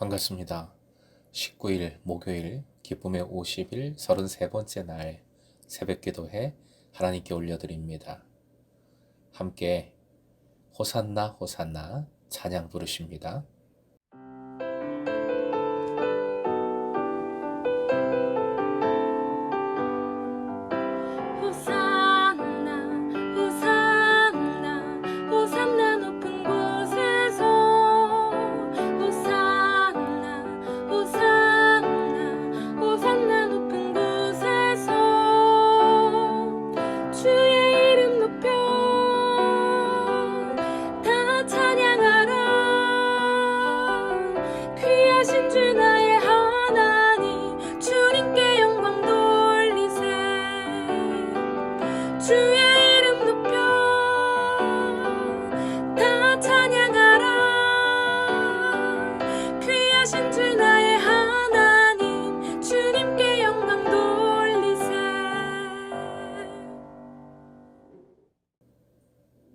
반갑습니다. 19일 목요일 기쁨의 50일 33번째 날 새벽 기도회 하나님께 올려드립니다. 함께 호산나 호산나 찬양 부르십니다.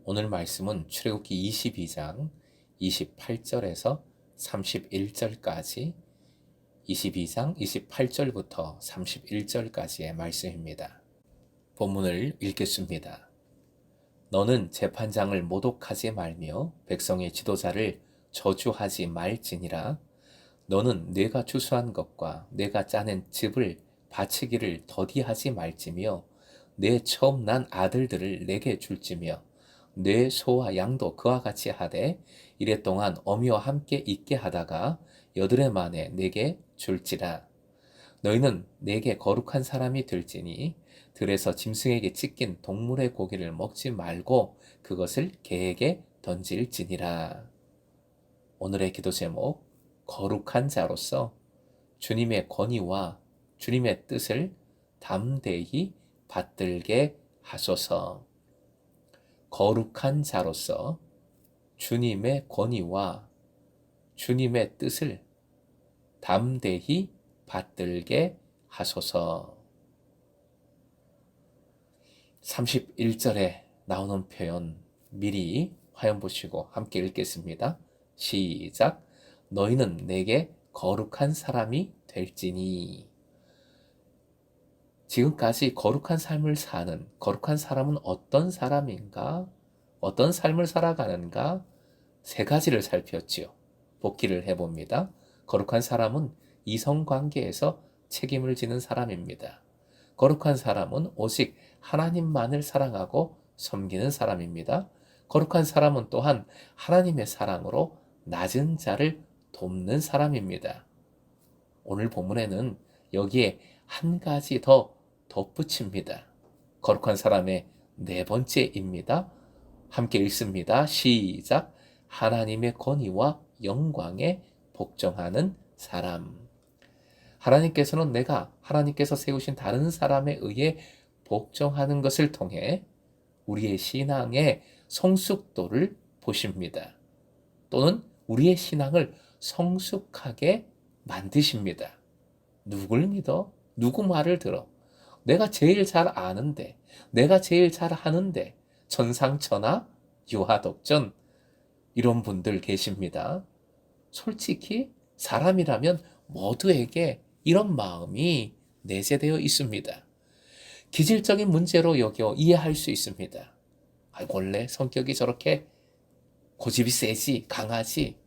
오늘 말씀은 출애굽기 22장 28절에서 31절까지 22장 28절부터 31절까지의 말씀입니다. 본문을 읽겠습니다. 너는 재판장을 모독하지 말며 백성의 지도자를 저주하지 말지니라. 너는 내가 추수한 것과 내가 짜낸 즙을 바치기를 더디하지 말지며 내 처음 난 아들들을 내게 줄지며 내 소와 양도 그와 같이 하되 이랫동안 어미와 함께 있게 하다가 여드레 만에 내게 줄지라. 너희는 내게 거룩한 사람이 될지니 들에서 짐승에게 찢긴 동물의 고기를 먹지 말고 그것을 개에게 던질지니라. 오늘의 기도 제목, 거룩한 자로서 주님의 권위와 주님의 뜻을 담대히 받들게 하소서. 거룩한 자로서 주님의 권위와 주님의 뜻을 담대히 받들게 하소서. 31절에 나오는 표현 미리 화형 보시고 함께 읽겠습니다. 시작. 너희는 내게 거룩한 사람이 될지니. 지금까지 거룩한 삶을 사는 거룩한 사람은 어떤 사람인가? 어떤 삶을 살아가는가? 세 가지를 살폈지요. 복기를 해봅니다. 거룩한 사람은 이성관계에서 책임을 지는 사람입니다. 거룩한 사람은 오직 하나님만을 사랑하고 섬기는 사람입니다. 거룩한 사람은 또한 하나님의 사랑으로 낮은 자를 돕는 사람입니다. 오늘 본문에는 여기에 한 가지 더 덧붙입니다. 거룩한 사람의 네 번째입니다. 함께 읽습니다. 시작. 하나님의 권위와 영광에 복종하는 사람. 하나님께서는 내가 하나님께서 세우신 다른 사람에 의해 복종하는 것을 통해 우리의 신앙의 성숙도를 보십니다. 또는 우리의 신앙을 성숙하게 만드십니다. 누굴 믿어? 누구 말을 들어? 내가 제일 잘 아는데, 내가 제일 잘 하는데, 천상천하, 유하독전, 이런 분들 계십니다. 솔직히 사람이라면 모두에게 이런 마음이 내재되어 있습니다. 기질적인 문제로 여겨 이해할 수 있습니다. 원래 성격이 저렇게 고집이 세지, 강하지.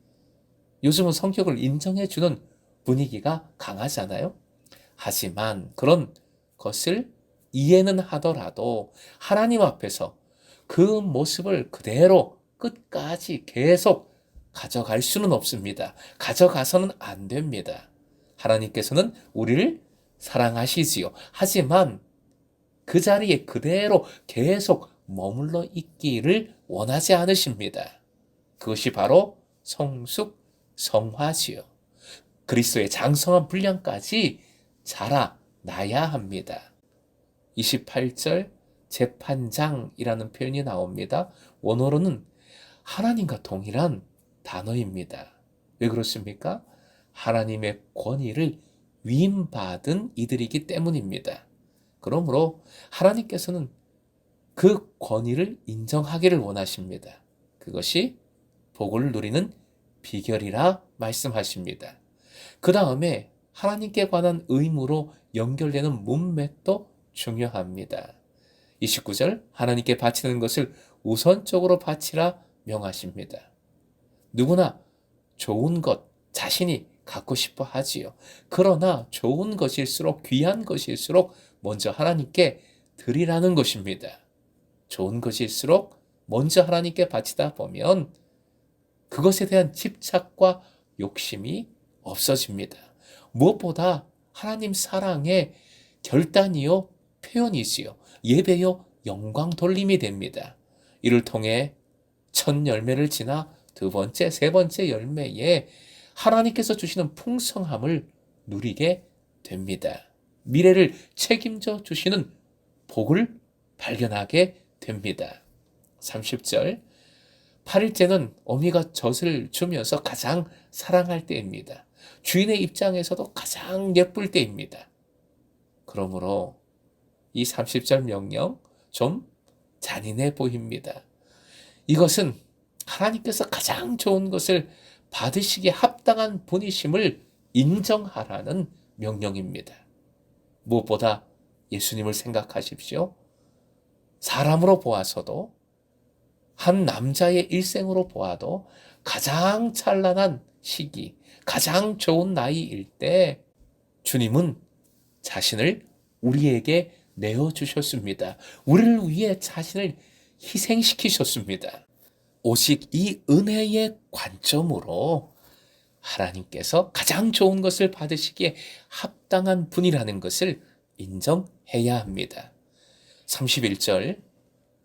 요즘은 성격을 인정해주는 분위기가 강하잖아요. 하지만 그런 것을 이해는 하더라도 하나님 앞에서 그 모습을 그대로 끝까지 계속 가져갈 수는 없습니다. 가져가서는 안 됩니다. 하나님께서는 우리를 사랑하시지요. 하지만 그 자리에 그대로 계속 머물러 있기를 원하지 않으십니다. 그것이 바로 성숙, 성화지요. 그리스도의 장성한 분량까지 자라나야 합니다. 28절 재판장이라는 표현이 나옵니다. 원어로는 하나님과 동일한 단어입니다. 왜 그렇습니까? 하나님의 권위를 위임받은 이들이기 때문입니다. 그러므로 하나님께서는 그 권위를 인정하기를 원하십니다. 그것이 복을 누리는 비결이라 말씀하십니다. 그 다음에 하나님께 관한 의무로 연결되는 문맥도 중요합니다. 29절 하나님께 바치는 것을 우선적으로 바치라 명하십니다. 누구나 좋은 것 자신이 갖고 싶어 하지요. 그러나 좋은 것일수록 귀한 것일수록 먼저 하나님께 드리라는 것입니다. 좋은 것일수록 먼저 하나님께 바치다 보면 그것에 대한 집착과 욕심이 없어집니다. 무엇보다 하나님 사랑의 결단이요 표현이지요. 예배요 영광 돌림이 됩니다. 이를 통해 첫 열매를 지나 두 번째, 세 번째 열매에 하나님께서 주시는 풍성함을 누리게 됩니다. 미래를 책임져 주시는 복을 발견하게 됩니다. 30절 8일째는 어미가 젖을 주면서 가장 사랑할 때입니다. 주인의 입장에서도 가장 예쁠 때입니다. 그러므로 이 30절 명령 좀 잔인해 보입니다. 이것은 하나님께서 가장 좋은 것을 받으시기에 합당한 분이심을 인정하라는 명령입니다. 무엇보다 예수님을 생각하십시오. 사람으로 보아서도 한 남자의 일생으로 보아도 가장 찬란한 시기, 가장 좋은 나이일 때 주님은 자신을 우리에게 내어주셨습니다. 우리를 위해 자신을 희생시키셨습니다. 오직 이 은혜의 관점으로 하나님께서 가장 좋은 것을 받으시기에 합당한 분이라는 것을 인정해야 합니다. 31절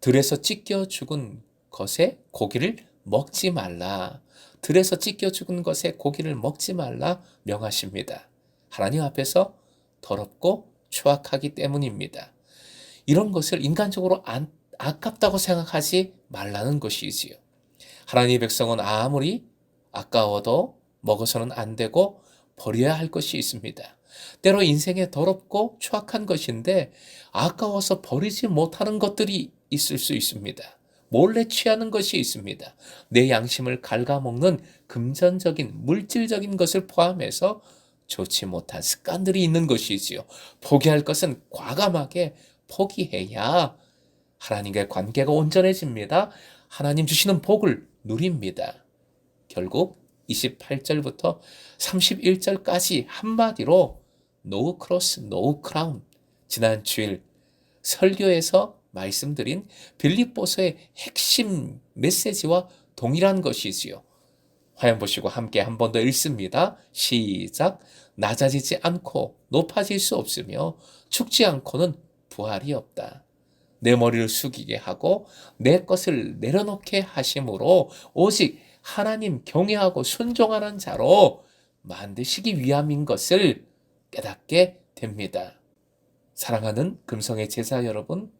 들에서 찢겨 죽은 것의 고기를 먹지 말라. 들에서 찢겨 죽은 것의 고기를 먹지 말라 명하십니다. 하나님 앞에서 더럽고 추악하기 때문입니다. 이런 것을 인간적으로 아깝다고 생각하지 말라는 것이지요. 하나님의 백성은 아무리 아까워도 먹어서는 안 되고 버려야 할 것이 있습니다. 때로 인생에 더럽고 추악한 것인데 아까워서 버리지 못하는 것들이 있을 수 있습니다. 몰래 취하는 것이 있습니다. 내 양심을 갉아먹는 금전적인 물질적인 것을 포함해서 좋지 못한 습관들이 있는 것이지요. 포기할 것은 과감하게 포기해야 하나님과의 관계가 온전해집니다. 하나님 주시는 복을 누립니다. 결국 28절부터 31절까지 한마디로 No cross, no crown. 지난 주일 설교에서 말씀드린 빌립보서의 핵심 메시지와 동일한 것이지요. 화면 보시고 함께 한 번 더 읽습니다. 시작. 낮아지지 않고 높아질 수 없으며 죽지 않고는 부활이 없다. 내 머리를 숙이게 하고 내 것을 내려놓게 하심으로 오직 하나님 경외하고 순종하는 자로 만드시기 위함인 것을 깨닫게 됩니다. 사랑하는 금성의 제자 여러분,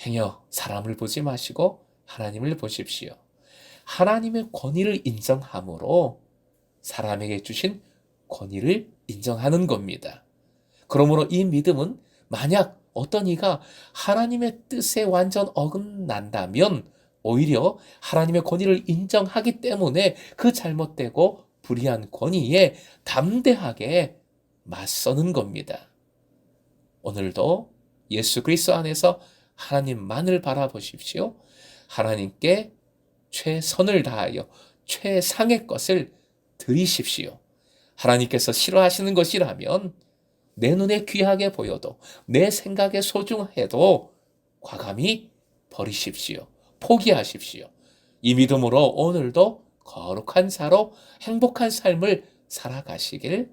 행여 사람을 보지 마시고 하나님을 보십시오. 하나님의 권위를 인정함으로 사람에게 주신 권위를 인정하는 겁니다. 그러므로 이 믿음은 만약 어떤 이가 하나님의 뜻에 완전 어긋난다면 오히려 하나님의 권위를 인정하기 때문에 그 잘못되고 불의한 권위에 담대하게 맞서는 겁니다. 오늘도 예수 그리스도 안에서 하나님만을 바라보십시오. 하나님께 최선을 다하여 최상의 것을 드리십시오. 하나님께서 싫어하시는 것이라면 내 눈에 귀하게 보여도 내 생각에 소중해도 과감히 버리십시오. 포기하십시오. 이 믿음으로 오늘도 거룩한 사로 행복한 삶을 살아가시길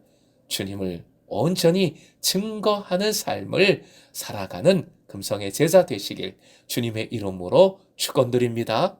주님을 온전히 증거하는 삶을 살아가는 금성의 제자 되시길 주님의 이름으로 축원드립니다.